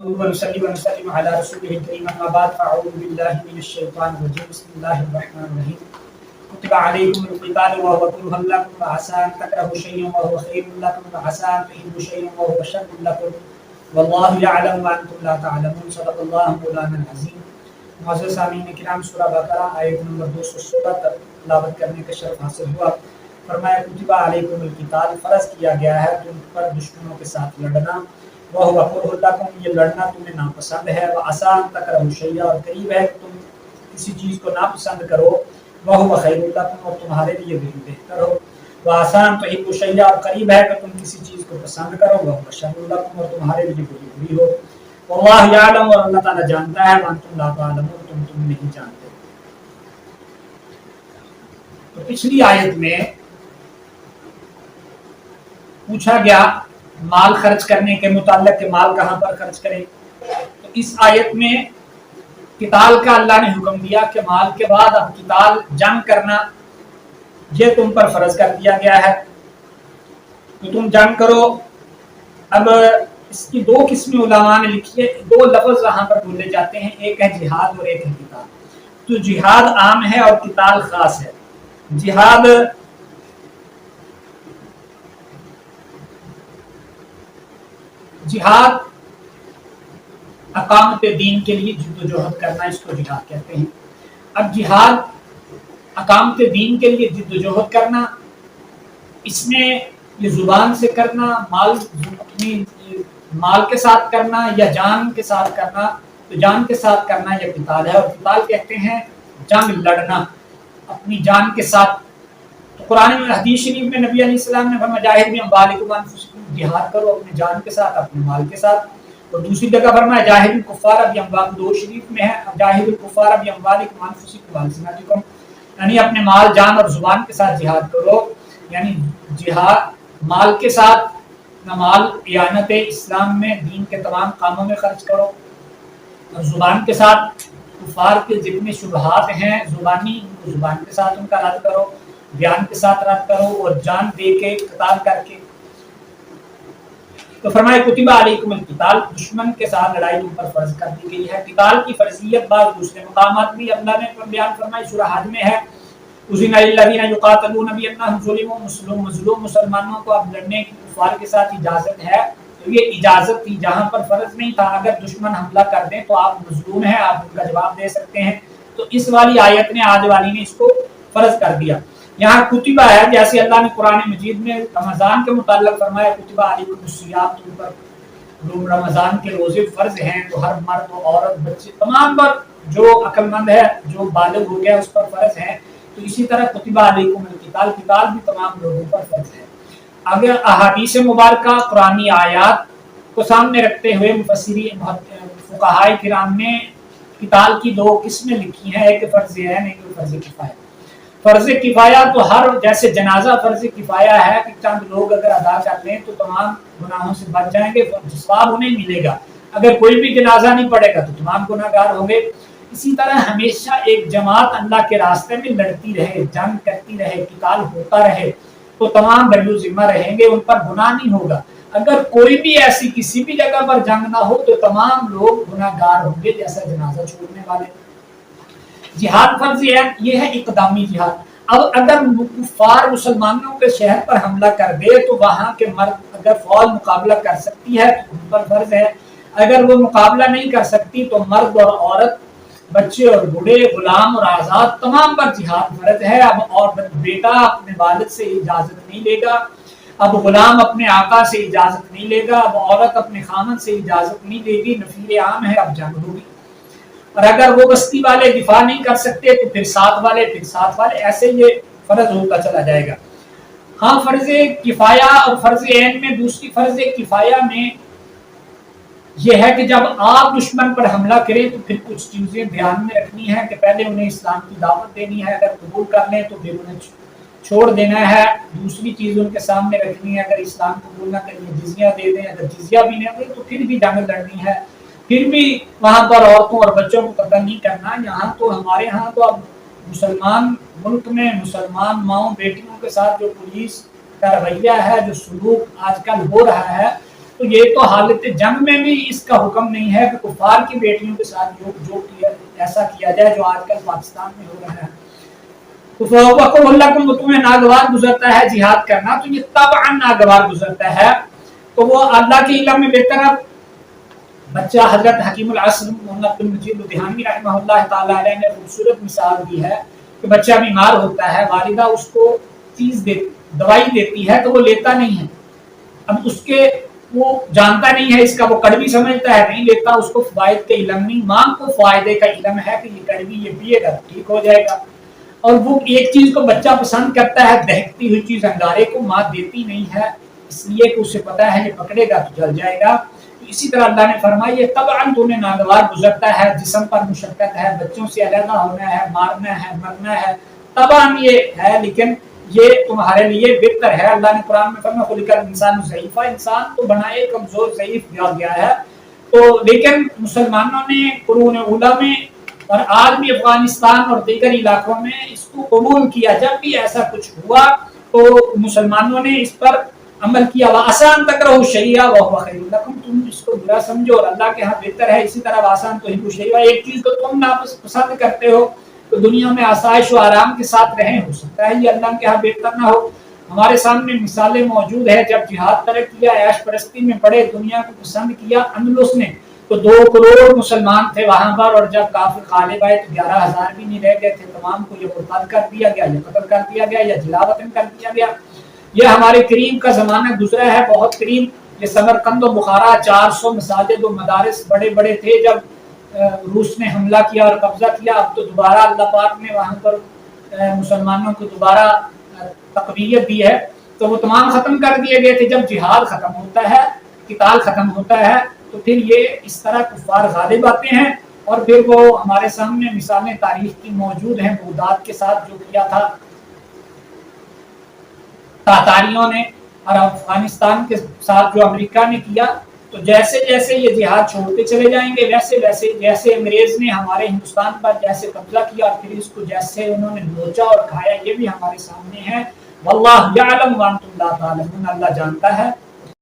ونصلي ونسلم على رسوله الكريم أما بعد فأعوذ بالله من الشيطان الرجيم بسم الله الرحمن الرحيم كتب عليكم القتال وهو كره لكم وعسى أن تكرهوا شيئا وهو خير لكم وعسى أن تحبوا شيئا وهو شر لكم والله يعلم وأنتم لا تعلمون صدق الله مولانا العظيم۔ معزز سامعین کرام، سورہ بقرہ آیت نمبر 217 تلاوت کرنے کا شرف حاصل ہوا۔ فرمایا کتب علیکم القتال، فرض کیا گیا ہے تم پر دشمنوں کے ساتھ لڑنا، وَهُوَ كُرْهُ لَكُمْ، یہ لڑنا تمہیں ناپسند ہے، وَعَسَىٰ أَن تَكْرَهُوا شَيْئًا، اور قریب ہے کہ تم کسی چیز کو ناپسند کرو، وَهُوَ خَيْرٌ لَكُمْ، اور تمہارے لیے بہتر ہو، وَعَسَىٰ أَن تُحِبُّوا شَيْئًا، اور قریب ہے کہ تم کسی چیز کو پسند کرو، وَهُوَ شَرٌّ لَكُمْ، اور تمہارے لیے بری ہو، وَاللَّهُ يَعْلَمُ، اور اللہ تعالیٰ جانتا ہے، وَأَنتُمْ لَا تَعْلَمُونَ، تم نہیں جانتے۔ تو پچھلی آیت میں پوچھا گیا مال خرچ کرنے کے متعلق کہ مال کہاں پر خرچ کریں، تو اس آیت میں قتال کا اللہ نے حکم دیا کہ مال کے بعد اب قتال جنگ کرنا یہ تم پر فرض کر دیا گیا ہے، تو تم جنگ کرو۔ اب اس کی دو قسمیں علماء نے لکھی ہے، دو لفظ وہاں پر بولے جاتے ہیں، ایک ہے جہاد اور ایک ہے قتال۔ تو جہاد عام ہے اور قتال خاص ہے۔ جہاد اقامت دین کے لیے جد و جہد کرنا، اس کو جہاد کہتے ہیں۔ اب جہاد اقامت دین کے لیے جد و جہد کرنا، اس میں یہ زبان سے کرنا، اپنی مال کے ساتھ کرنا یا جان کے ساتھ کرنا، تو جان کے ساتھ کرنا یہ قتال ہے، اور قتال کہتے ہیں جنگ لڑنا اپنی جان کے ساتھ۔ تو قرآن میں حدیث شریف میں نبی علیہ السلام نے فرمایا جاہد باموالکم وانفسکم، جہاد کرو اپنے جان کے ساتھ اپنے مال کے ساتھ، اور دوسری جگہ فرمایا جاہد الکفار باموالکم، دو شریف میں ہے جاہد الکفار باموالکم وانفسکم والسنتکم، یعنی اپنے مال جان اور زبان کے ساتھ جہاد کرو، یعنی جہاد مال کے ساتھ، مال اعانت اسلام میں دین کے تمام کاموں میں خرچ کرو، اور زبان کے ساتھ کفار کے جتنے شبہات ہیں زبانی، ان کو زبان کے ساتھ ان کا رد کرو، بیان کے ساتھ رد کرو، اور جان دے کے قتال کر کے۔ تو فرمایا کتب علیکم القتال، دشمن کے ساتھ لڑائی تم پر فرض کر دی گئی ہے۔ قتال کی فرضیت بعض دوسرے مقامات بھی اللہ نے بیان فرمائی، سورہ حج میں ہے اذن للذین یقاتلون بانہم ظلموا، مظلوم مسلمانوں کو اب لڑنے کی کفار کے ساتھ اجازت ہے۔ تو یہ اجازت تھی، جہاں پر فرض نہیں تھا، اگر دشمن حملہ کر دیں تو آپ مظلوم ہیں، آپ ان کا جواب دے سکتے ہیں، تو اس والی آیت نے، آج والی نے اس کو فرض کر دیا۔ یہاں کتبہ ہے، جیسے اللہ نے قرآن مجید میں رمضان کے متعلق فرمایا کتبہ علیکم الصیام، تم پر رمضان کے روزے فرض ہیں، تو ہر مرد و عورت بچے تمام پر، جو عقل مند ہے جو بالغ ہو گیا اس پر فرض ہے۔ تو اسی طرح کتبہ علیکم القتال، قتال بھی تمام لوگوں پر فرض ہے۔ اگر احادیث مبارکہ قرآنی آیات کو سامنے رکھتے ہوئے مفسرین فقہاء کرام نے قتال کی دو قسمیں لکھی ہیں، ایک فرض عین، ایک فرض کفایہ۔ فرض کفایہ تو ہر، جیسے جنازہ فرض کفایہ ہے کہ چند لوگ اگر ادا کر لیں تو تمام گناہوں سے بچ جائیں گے، ثواب انہیں ملے گا۔ اگر کوئی بھی جنازہ نہیں پڑے گا تو تمام گناہ گار ہوں گے۔ اسی طرح ہمیشہ ایک جماعت اللہ کے راستے میں لڑتی رہے، جنگ کرتی رہے، قتال ہوتا رہے، تو تمام بری ذمہ رہیں گے، ان پر گناہ نہیں ہوگا۔ اگر کوئی بھی ایسی کسی بھی جگہ پر جنگ نہ ہو تو تمام لوگ گناہ گار ہوں گے، جیسا جنازہ چھوڑنے والے۔ جہاد فرض یہ ہے اقدامی جہاد۔ اب اگر کفار مسلمانوں کے شہر پر حملہ کر دے تو وہاں کے مرد اگر فوج مقابلہ کر سکتی ہے تو ان پر فرض ہے، اگر وہ مقابلہ نہیں کر سکتی تو مرد اور عورت، بچے اور بوڑھے، غلام اور آزاد، تمام پر جہاد فرض ہے۔ اب اور بیٹا اپنے والد سے اجازت نہیں لے گا، اب غلام اپنے آقا سے اجازت نہیں لے گا، اب عورت اپنے خامن سے اجازت نہیں دے گی، نفیر عام ہے، اب جنگ ہوگی۔ اور اگر وہ بستی والے دفاع نہیں کر سکتے تو پھر ساتھ والے، پھر ساتھ والے، ایسے یہ فرض ہوتا چلا جائے گا۔ ہاں، فرض کفایہ اور فرض عین میں، دوسری فرض کفایہ میں یہ ہے کہ جب آپ دشمن پر حملہ کریں تو پھر کچھ چیزیں دھیان میں رکھنی ہے کہ پہلے انہیں اسلام کی دعوت دینی ہے، اگر قبول کر لیں تو پھر انہیں چھوڑ دینا ہے۔ دوسری چیز ان کے سامنے رکھنی ہے، اگر اسلام قبول نہ کریں جزیہ دے دیں، اگر جزیہ بھی نہ دیں تو پھر بھی جنگ لڑنی ہے، پھر بھی وہاں پر عورتوں اور بچوں کو قتل نہیں کرنا۔ یہاں تو ہمارے ہاں تو اب مسلمان ملک میں مسلمان ماؤں بیٹیوں کے ساتھ جو پولیس کا رویہ ہے، جو سلوک آج کل ہو رہا ہے، تو یہ تو حالت جنگ میں بھی اس کا حکم نہیں ہے کہ کفار کی بیٹیوں کے ساتھ جو ایسا کیا جائے جو آج کل پاکستان میں ہو رہا ہے۔ تو تمہیں ناگوار گزرتا ہے جہاد کرنا، تو یہ طبعاً ناگوار گزرتا ہے، تو وہ اللہ کے علم میں بہتر ہے۔ بچہ حضرت حکیم العصر محمد بن مجید الدہانی رحمہ اللہ تعالی علیہ نے خوبصورت مثال دی ہے کہ بچہ بیمار ہوتا ہے، والدہ اس کو دوائی دیتی ہے تو وہ لیتا نہیں ہے، اب اس کے وہ جانتا نہیں ہے اس کا، وہ کڑوی سمجھتا ہے نہیں لیتا، اس کو فوائد کا علم نہیں، ماں کو فائدے کا علم ہے کہ یہ کڑوی یہ پیے گا ٹھیک ہو جائے گا، اور وہ ایک چیز کو بچہ پسند کرتا ہے، دہکتی ہوئی چیز انگارے کو ماں دیتی نہیں ہے، اس لیے کہ اسے پتا ہے یہ پکڑے گا تو جل جائے گا۔ اسی طرح اللہ نے فرمایا یہ طبعاً تمہیں ناگوار گزرتا ہے، جسم پر مشقت ہے، بچوں سے علیحدہ ہونا ہے، مارنا ہے، مرنا ہے، طبعاً یہ ہے، لیکن یہ تمہارے لیے بہتر ہے۔ اللہ نے قرآن میں فرمایا خلق الانسان ضعیفا، انسان تو بنائے کمزور ضعیف دیا گیا ہے، تو لیکن مسلمانوں نے قرون اولیٰ میں اور آج بھی افغانستان اور دیگر علاقوں میں اس کو قبول کیا، جب بھی ایسا کچھ ہوا تو مسلمانوں نے اس پر عمل کیا۔ وَآسان تکرہوا الشیء وَهُوَ خَیْرٌ لَکُم، تم اس کو برا سمجھو اور اللہ کے ہاں بہتر ہے۔ اسی طرح آسان تو الشیء، ایک چیز کو تم ناپسند کرتے ہو تو دنیا میں آسائش و آرام کے ساتھ رہیں، ہو سکتا ہے یہ اللہ کے ہاں بہتر نہ ہو۔ ہمارے سامنے مثالیں موجود ہے، جب جہاد ترک کیا، عیش پرستی میں پڑے، دنیا کو پسند کیا، اندلس نے تو 2 کروڑ مسلمان تھے وہاں پر، اور جب کافر غالب آئے تو 11,000 بھی نہیں رہ گئے تھے، تمام کو یہ مرتد کر دیا گیا، یا قتل کر دیا گیا، یا جلا وطن کر دیا گیا۔ یہ ہمارے کریم کا زمانہ گزرا ہے بہت قریب، یہ سمرقند و بخارا 400 مساجد و مدارس بڑے بڑے تھے جب روس نے حملہ کیا اور قبضہ کیا، اب تو دوبارہ اللہ پاک نے وہاں پر مسلمانوں کو دوبارہ تقویت دی ہے، تو وہ تمام ختم کر دیے گئے تھے۔ جب جہاد ختم ہوتا ہے، قتال ختم ہوتا ہے، تو پھر یہ اس طرح کفار غالب آتے ہیں، اور پھر وہ ہمارے سامنے مثالیں تاریخ کی موجود ہیں، بغداد کے ساتھ جو کیا تھا تاتاریوں نے، اور افغانستان کے ساتھ جو امریکہ نے کیا، تو جیسے جیسے یہ جہاد چھوڑتے چلے جائیں گے، ویسے ویسے جیسے انگریز نے ہمارے ہندوستان پر جیسے قبضہ کیا اور پھر اس کو جیسے انہوں نے نوچا اور کھایا، یہ بھی ہمارے سامنے ہے۔ واللہ یعلم وانتم لا تعلمون، اللہ جانتا ہے